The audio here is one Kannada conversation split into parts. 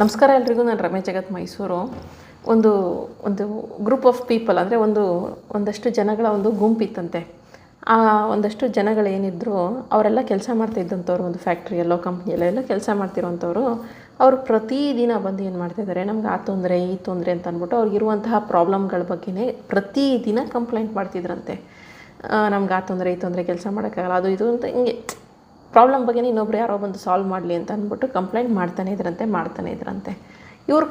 ನಮಸ್ಕಾರ ಎಲ್ರಿಗೂ. ನಾನು ರಮೇಶ್ ಜಗತ್ ಮೈಸೂರು. ಒಂದು ಒಂದು ಗ್ರೂಪ್ ಆಫ್ ಪೀಪಲ್ ಅಂದರೆ ಒಂದಷ್ಟು ಜನಗಳ ಒಂದು ಗುಂಪಿತ್ತಂತೆ. ಆ ಒಂದಷ್ಟು ಜನಗಳೇನಿದ್ರು ಅವರೆಲ್ಲ ಕೆಲಸ ಮಾಡ್ತಾಯಿದ್ದಂಥವ್ರು, ಒಂದು ಫ್ಯಾಕ್ಟ್ರಿಯಲ್ಲೋ ಕಂಪ್ನಿಯಲ್ಲೆಲ್ಲ ಕೆಲಸ ಮಾಡ್ತಿರೋಂಥವ್ರು. ಅವರು ಪ್ರತಿದಿನ ಬಂದು ಏನು ಮಾಡ್ತಾಯಿದ್ದಾರೆ, ನಮ್ಗೆ ಆ ತೊಂದರೆ ಈ ತೊಂದರೆ ಅಂತ ಅಂದ್ಬಿಟ್ಟು ಅವ್ರಿಗಿರುವಂತಹ ಪ್ರಾಬ್ಲಮ್ಗಳ ಬಗ್ಗೆನೇ ಪ್ರತಿದಿನ ಕಂಪ್ಲೇಂಟ್ ಮಾಡ್ತಿದ್ರಂತೆ. ನಮ್ಗೆ ಆ ತೊಂದರೆ ಈ ತೊಂದರೆ, ಕೆಲಸ ಮಾಡೋಕ್ಕಾಗಲ್ಲ, ಅದು ಇದು ಅಂತ ಹಿಂಗೆ ಪ್ರಾಬ್ಲಮ್ ಬಗ್ಗೆ ಇನ್ನೊಬ್ರು ಯಾರೋ ಬಂದು ಸಾಲ್ವ್ ಮಾಡಲಿ ಅಂತ ಅಂದ್ಬಿಟ್ಟು ಕಂಪ್ಲೇಂಟ್ ಮಾಡ್ತಾನೆ ಇದ್ರಂತೆ. ಇವರು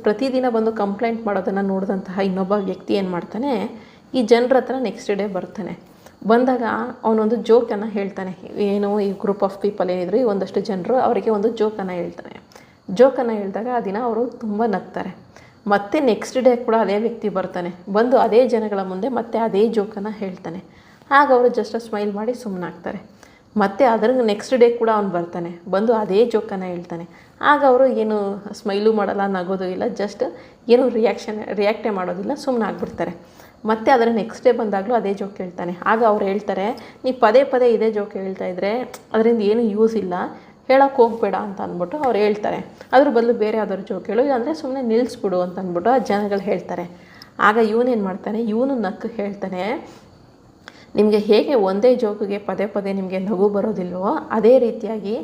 ಪ್ರತಿದಿನ ಬಂದು ಕಂಪ್ಲೇಂಟ್ ಮಾಡೋದನ್ನು ನೋಡಿದಂತಹ ಇನ್ನೊಬ್ಬ ವ್ಯಕ್ತಿ ಏನು ಮಾಡ್ತಾನೆ, ಈ ಜನರ ಹತ್ರ ನೆಕ್ಸ್ಟ್ ಡೇ ಬರ್ತಾನೆ. ಬಂದಾಗ ಅವನೊಂದು ಜೋಕನ್ನು ಹೇಳ್ತಾನೆ. ಏನು, ಈ ಗ್ರೂಪ್ ಆಫ್ ಪೀಪಲ್ ಏನಿದ್ರು, ಈ ಒಂದಷ್ಟು ಜನರು ಅವರಿಗೆ ಒಂದು ಜೋಕನ್ನು ಹೇಳಿದಾಗ ಆ ದಿನ ಅವರು ತುಂಬ ನಗ್ತಾರೆ. ಮತ್ತೆ ನೆಕ್ಸ್ಟ್ ಡೇ ಕೂಡ ಅದೇ ವ್ಯಕ್ತಿ ಬರ್ತಾನೆ, ಬಂದು ಅದೇ ಜನಗಳ ಮುಂದೆ ಮತ್ತೆ ಅದೇ ಜೋಕನ್ನು ಹೇಳ್ತಾನೆ. ಆಗ ಅವರು ಜಸ್ಟ್ ಸ್ಮೈಲ್ ಮಾಡಿ ಸುಮ್ಮನಾಗ್ತಾರೆ. ಮತ್ತು ಅದರ ನೆಕ್ಸ್ಟ್ ಡೇ ಕೂಡ ಅವ್ನು ಬರ್ತಾನೆ, ಬಂದು ಅದೇ ಜೋಕನ್ನು ಹೇಳ್ತಾನೆ. ಆಗ ಅವರು ಏನು ಸ್ಮೈಲು ಮಾಡಲ್ಲ, ನಗೋದು ಇಲ್ಲ, ಜಸ್ಟ್ ಏನು ರಿಯಾಕ್ಟೇ ಮಾಡೋದಿಲ್ಲ, ಸುಮ್ಮನೆ ಆಗಿಬಿಡ್ತಾರೆ. ಮತ್ತು ಅದರ ನೆಕ್ಸ್ಟ್ ಡೇ ಬಂದಾಗಲೂ ಅದೇ ಜೋಕ್ ಹೇಳ್ತಾನೆ. ಆಗ ಅವ್ರು ಹೇಳ್ತಾರೆ, ನೀವು ಪದೇ ಪದೇ ಇದೇ ಜೋಕ್ ಹೇಳ್ತಾಯಿದ್ರೆ ಅದರಿಂದ ಏನು ಯೂಸ್ ಇಲ್ಲ, ಹೇಳೋಕ್ಕೆ ಹೋಗಬೇಡ ಅಂತ ಅಂದ್ಬಿಟ್ಟು ಅವ್ರು ಹೇಳ್ತಾರೆ. ಅದ್ರ ಬದಲು ಬೇರೆ ಯಾವ್ದಾದ್ರು ಜೋಕ್ ಹೇಳು, ಇಲ್ಲಾಂದರೆ ಸುಮ್ಮನೆ ನಿಲ್ಲಿಸ್ಬಿಡು ಅಂತ ಅಂದ್ಬಿಟ್ಟು ಆ ಜನಗಳು ಹೇಳ್ತಾರೆ. ಆಗ ಇವನೇನು ಮಾಡ್ತಾನೆ, ಇವನು ನಕ್ಕು ಹೇಳ್ತಾನೆ, ನಿಮಗೆ ಹೇಗೆ ಒಂದೇ ಜೋಕಿಗೆ ಪದೇ ಪದೇ ನಿಮಗೆ ನಗು ಬರೋದಿಲ್ವೋ, ಅದೇ ರೀತಿಯಾಗಿ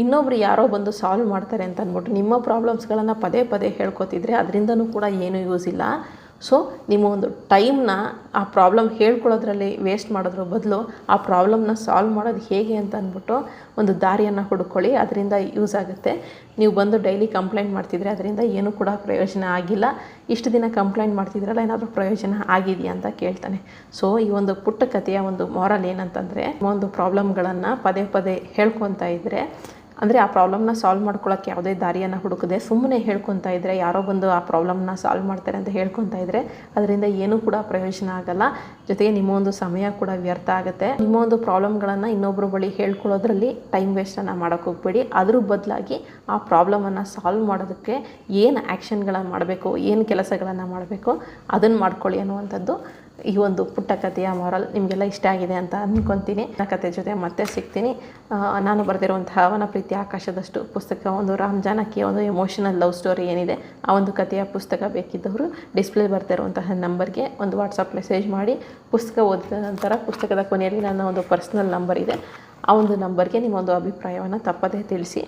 ಇನ್ನೊಬ್ರು ಯಾರೋ ಬಂದು ಸಾಲ್ವ್ ಮಾಡ್ತಾರೆ ಅಂತ ಅಂದ್ಬಿಟ್ಟು ನಿಮ್ಮ ಪ್ರಾಬ್ಲಮ್ಸ್ಗಳನ್ನು ಪದೇ ಪದೇ ಹೇಳ್ಕೊತಿದ್ರೆ ಅದರಿಂದನೂ ಕೂಡ ಏನೂ ಯೂಸ್ ಇಲ್ಲ. ಸೊ ನಿಮ್ಮ ಒಂದು ಟೈಮ್ನ ಆ ಪ್ರಾಬ್ಲಮ್ ಹೇಳ್ಕೊಳ್ಳೋದ್ರಲ್ಲಿ ವೇಸ್ಟ್ ಮಾಡೋದ್ರ ಬದಲು ಆ ಪ್ರಾಬ್ಲಮ್ನ ಸಾಲ್ವ್ ಮಾಡೋದು ಹೇಗೆ ಅಂತ ಅಂದ್ಬಿಟ್ಟು ಒಂದು ದಾರಿಯನ್ನು ಹುಡ್ಕೊಳ್ಳಿ, ಅದರಿಂದ ಯೂಸ್ ಆಗುತ್ತೆ. ನೀವು ಬಂದು ಡೈಲಿ ಕಂಪ್ಲೇಂಟ್ ಮಾಡ್ತಿದ್ರೆ ಅದರಿಂದ ಏನೂ ಕೂಡ ಪ್ರಯೋಜನ ಆಗಿಲ್ಲ. ಇಷ್ಟು ದಿನ ಕಂಪ್ಲೇಂಟ್ ಮಾಡ್ತಿದ್ರಲ್ಲ, ಏನಾದರೂ ಪ್ರಯೋಜನ ಆಗಿದೆಯಾ ಅಂತ ಕೇಳ್ತಾನೆ. ಸೊ ಈ ಒಂದು ಪುಟ್ಟ ಕಥೆಯ ಒಂದು ಮಾರಲ್ ಏನಂತಂದರೆ, ಒಂದು ಪ್ರಾಬ್ಲಮ್ಗಳನ್ನು ಪದೇ ಪದೇ ಹೇಳ್ಕೊತಾ ಇದ್ದರೆ, ಅಂದರೆ ಆ ಪ್ರಾಬ್ಲಮ್ನ ಸಾಲ್ವ್ ಮಾಡ್ಕೊಳ್ಳೋಕ್ಕೆ ಯಾವುದೇ ದಾರಿಯನ್ನು ಹುಡುಕದೆ ಸುಮ್ಮನೆ ಹೇಳ್ಕೊತಾ ಇದ್ದರೆ, ಯಾರೋ ಬಂದು ಆ ಪ್ರಾಬ್ಲಮ್ನ ಸಾಲ್ವ್ ಮಾಡ್ತಾರೆ ಅಂತ ಹೇಳ್ಕೊತಾ ಇದ್ದರೆ ಅದರಿಂದ ಏನೂ ಕೂಡ ಪ್ರಯೋಜನ ಆಗಲ್ಲ. ಜೊತೆಗೆ ನಿಮ್ಮ ಒಂದು ಸಮಯ ಕೂಡ ವ್ಯರ್ಥ ಆಗುತ್ತೆ. ನಿಮ್ಮ ಒಂದು ಪ್ರಾಬ್ಲಮ್ಗಳನ್ನು ಇನ್ನೊಬ್ಬರ ಬಳಿ ಹೇಳ್ಕೊಳ್ಳೋದ್ರಲ್ಲಿ ಟೈಮ್ ವೇಸ್ಟನ್ನು ಮಾಡೋಕ್ಕೆ ಹೋಗ್ಬೇಡಿ. ಅದ್ರ ಬದಲಾಗಿ ಆ ಪ್ರಾಬ್ಲಮನ್ನು ಸಾಲ್ವ್ ಮಾಡೋದಕ್ಕೆ ಏನು ಆ್ಯಕ್ಷನ್ಗಳನ್ನು ಮಾಡಬೇಕು, ಏನು ಕೆಲಸಗಳನ್ನು ಮಾಡಬೇಕು ಅದನ್ನು ಮಾಡ್ಕೊಳ್ಳಿ ಅನ್ನುವಂಥದ್ದು ಈ ಒಂದು ಪುಟ್ಟ ಕಥೆಯ ಮಾರಲ್. ನಿಮಗೆಲ್ಲ ಇಷ್ಟ ಆಗಿದೆ ಅಂತ ಅಂದ್ಕೊತೀನಿ. ಆ ಕಥೆ ಜೊತೆ ಮತ್ತೆ ಸಿಗ್ತೀನಿ. ನಾನು ಬರೆದಿರುವಂತಹ ಅವನ ಪ್ರೀತಿ ಆಕಾಶದಷ್ಟು ಪುಸ್ತಕ, ಒಂದು ರಾಮ್ ಜಾನಕಿ ಒಂದು ಎಮೋಷನಲ್ ಲವ್ ಸ್ಟೋರಿ ಏನಿದೆ, ಆ ಒಂದು ಕಥೆಯ ಪುಸ್ತಕ ಬೇಕಿದ್ದವರು ಡಿಸ್ಪ್ಲೇ ಬರ್ತಿರುವಂತಹ ನಂಬರ್ಗೆ ಒಂದು ವಾಟ್ಸಪ್ ಮೆಸೇಜ್ ಮಾಡಿ. ಪುಸ್ತಕ ಓದಿದ ನಂತರ ಪುಸ್ತಕದ ಕೊನೆಯಲ್ಲಿ ನನ್ನ ಒಂದು ಪರ್ಸ್ನಲ್ ನಂಬರ್ ಇದೆ, ಆ ಒಂದು ನಂಬರ್ಗೆ ನಿಮ್ಮ ಒಂದು ಅಭಿಪ್ರಾಯವನ್ನು ತಪ್ಪದೇ ತಿಳಿಸಿ.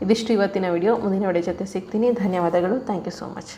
ಇದಿಷ್ಟು ಇವತ್ತಿನ ವಿಡಿಯೋ. ಮುಂದಿನ ವಿಡಿಯೋ ಜೊತೆ ಸಿಗ್ತೀನಿ. ಧನ್ಯವಾದಗಳು. Thank you so much.